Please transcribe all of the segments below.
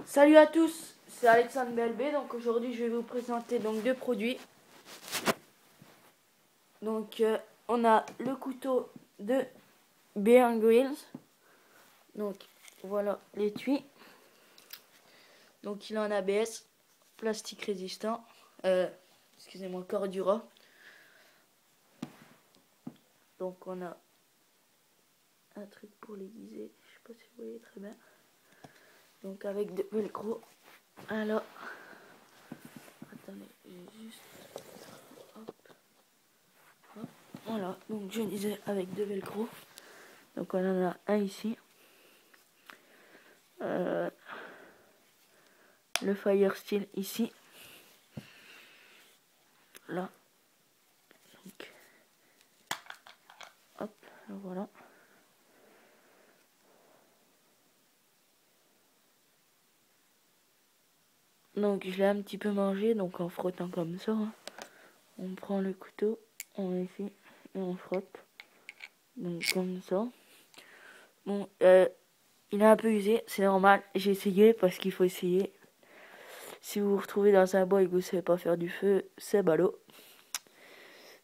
Salut à tous, c'est Alexandre BLB. Donc aujourd'hui je vais vous présenter donc deux produits. Donc on a le couteau de Bear Grylls. Donc voilà l'étui. Donc il est en ABS, plastique résistant. Excusez-moi, Cordura. Donc on a un truc pour l'aiguiser. Je sais pas si vous voyez très bien. Donc avec de velcro. Alors, attendez, j'ai juste. Hop. Hop. Voilà, donc je disais avec de velcro. Donc on en a un ici. Le Fire Steel ici. Là. Donc, hop, voilà. Donc je l'ai un petit peu mangé, donc en frottant comme ça, hein. On prend le couteau, on met ici et on frotte. Donc comme ça. Bon, il est un peu usé, c'est normal. J'ai essayé parce qu'il faut essayer. Si vous vous retrouvez dans un bois et que vous ne savez pas faire du feu, c'est ballot.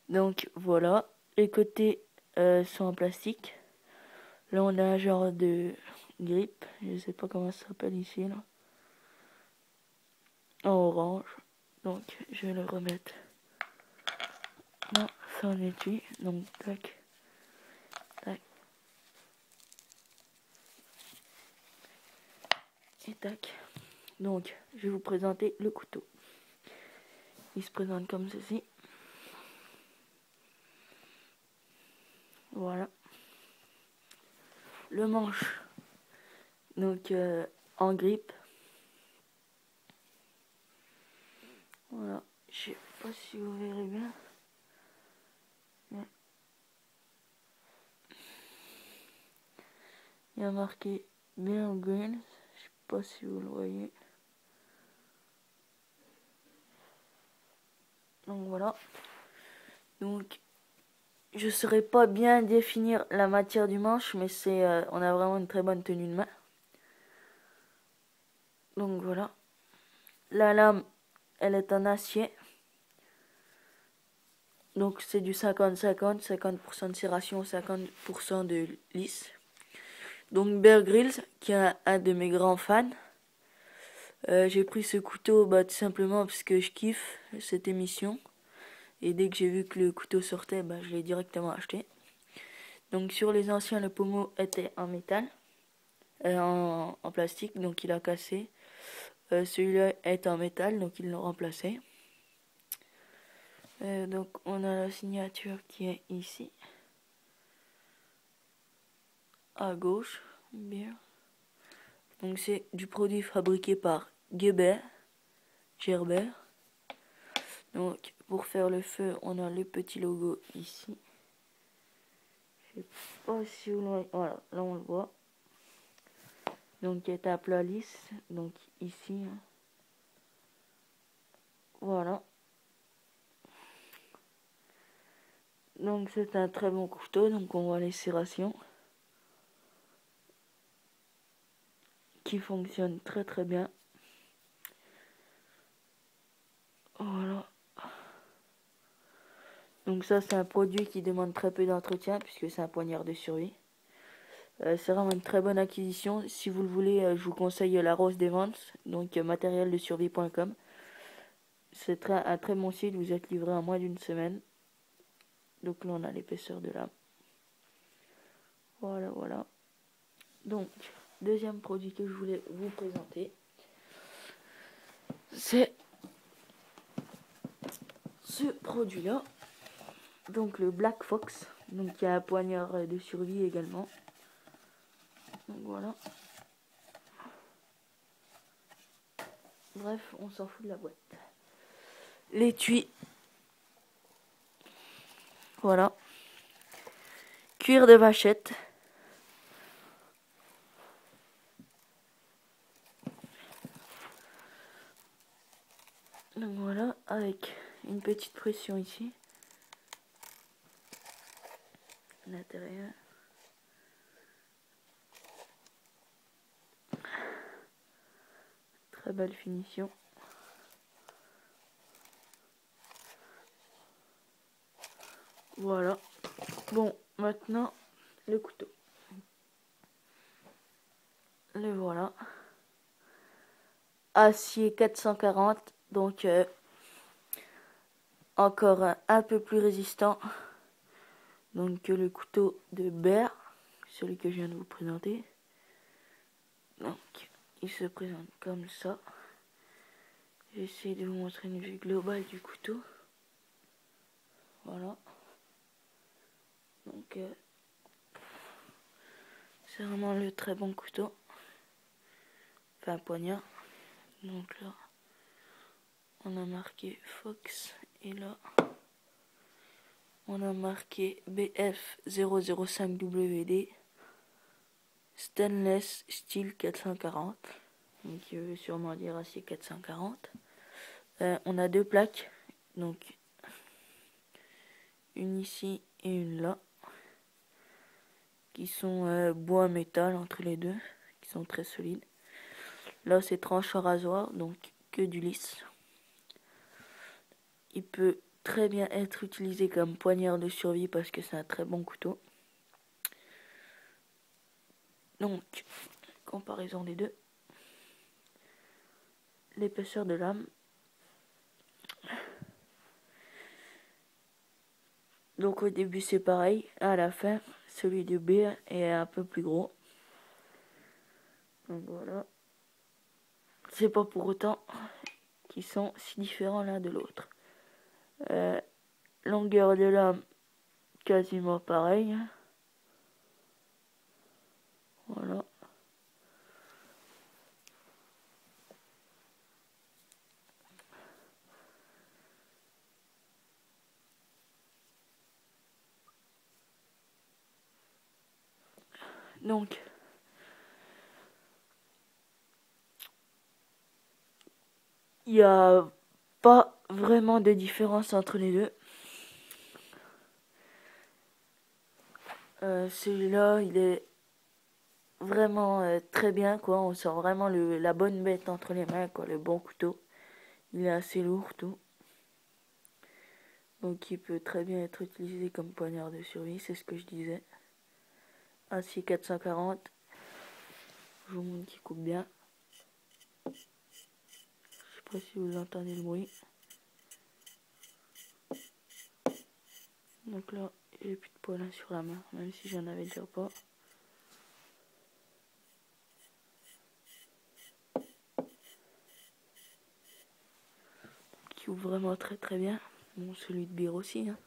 Donc voilà, les côtés sont en plastique. Là on a un genre de grip, je sais pas comment ça s'appelle ici là. En orange. Donc je vais le remettre dans son étui. Donc tac, tac et tac. Donc je vais vous présenter le couteau. Il se présente comme ceci. Voilà. Le manche. Donc en grippe. Voilà. Je sais pas si vous verrez bien. Mais il y a marqué Bear Grylls. Je sais pas si vous le voyez. Donc voilà. Donc je saurais pas bien définir la matière du manche, mais c'est on a vraiment une très bonne tenue de main. Donc voilà. La lame, elle est en acier. Donc c'est du 50-50, 50% de serration, 50% de lisse. Donc Bear Grylls, qui est un de mes grands fans. J'ai pris ce couteau tout simplement parce que je kiffe cette émission. Et dès que j'ai vu que le couteau sortait, je l'ai directement acheté. Donc sur les anciens, le pommeau était en métal, en plastique, donc il a cassé. Celui-là est en métal, donc ils l'ont remplacé. Donc on a la signature qui est ici, à gauche. Bien. Donc c'est du produit fabriqué par Gerber. Donc pour faire le feu, on a le petit logo ici. Je sais pas si vous le voyez. Voilà, là on le voit. Donc il est à plat lisse. Donc ici. Voilà. Donc c'est un très bon couteau. Donc on voit les serrations qui fonctionnent très très bien. Voilà. Donc ça c'est un produit qui demande très peu d'entretien puisque c'est un poignard de survie. C'est vraiment une très bonne acquisition. Si vous le voulez, je vous conseille la Rose des Ventes, donc matérieldesurvie.com. C'est un très bon site, vous êtes livré en moins d'une semaine. Donc là on a l'épaisseur de lame. Voilà, voilà. Donc, deuxième produit que je voulais vous présenter, c'est ce produit-là. Donc le Black Fox, donc il y a un poignard de survie également. Donc voilà. Bref, on s'en fout de la boîte. L'étui. Voilà. Cuir de vachette. Donc voilà, avec une petite pression ici. À l'intérieur. Très belle finition. Voilà. Bon, maintenant, le couteau. Le voilà. Acier 440, donc encore un peu plus résistant donc que le couteau de Bear, celui que je viens de vous présenter. Donc, il se présente comme ça. J'essaie de vous montrer une vue globale du couteau. Voilà. Donc, c'est vraiment le très bon couteau. Enfin, poignard. Donc là, on a marqué Fox. Et là, on a marqué BF005WD. Stainless Steel 440. Donc, il veut sûrement dire acier 440. On a deux plaques. Donc, une ici et une là. Qui sont bois métal entre les deux. Qui sont très solides. Là, c'est tranchant rasoir. Donc, que du lisse. Il peut très bien être utilisé comme poignard de survie parce que c'est un très bon couteau. Donc, comparaison des deux. L'épaisseur de lame. Donc au début c'est pareil, à la fin celui de B est un peu plus gros. Donc voilà. C'est pas pour autant qu'ils sont si différents l'un de l'autre. Longueur de lame quasiment pareil. Voilà. Donc il n'y a pas vraiment de différence entre les deux. Celui-là il est vraiment très bien quoi. On sent vraiment la bonne bête entre les mains quoi, le bon couteau. Il est assez lourd tout. Donc il peut très bien être utilisé comme poignard de survie, c'est ce que je disais. Acier 440. Je vous montre qu'il coupe bien. Je sais pas si vous entendez le bruit. Donc là, j'ai plus de poils sur la main, même si j'en avais déjà pas. Qui ouvre vraiment très très bien. Bon, celui de Bear aussi. Hein.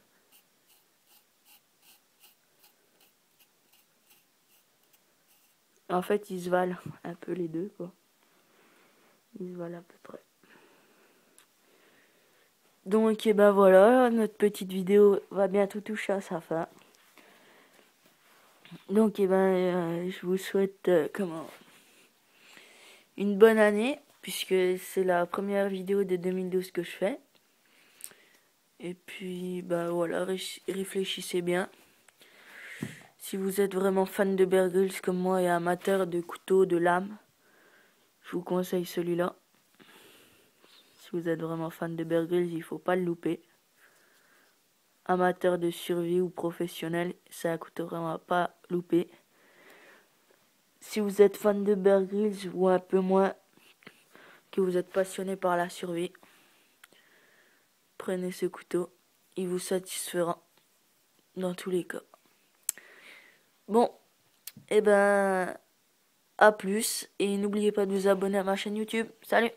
En fait, ils se valent un peu les deux, quoi. Ils se valent à peu près. Donc, et ben voilà, notre petite vidéo va bientôt toucher à sa fin. Donc, et ben, je vous souhaite une bonne année, puisque c'est la première vidéo de 2012 que je fais. Et puis, bah voilà, réfléchissez bien. Si vous êtes vraiment fan de Bear Grylls comme moi et amateur de couteaux, de lames, je vous conseille celui-là. Si vous êtes vraiment fan de Bear Grylls, il faut pas le louper. Amateur de survie ou professionnel, c'est un couteau vraiment à pas louper. Si vous êtes fan de Bear Grylls ou un peu moins, que vous êtes passionné par la survie, prenez ce couteau, il vous satisfera dans tous les cas. Bon, et ben, à plus, et n'oubliez pas de vous abonner à ma chaîne YouTube. Salut!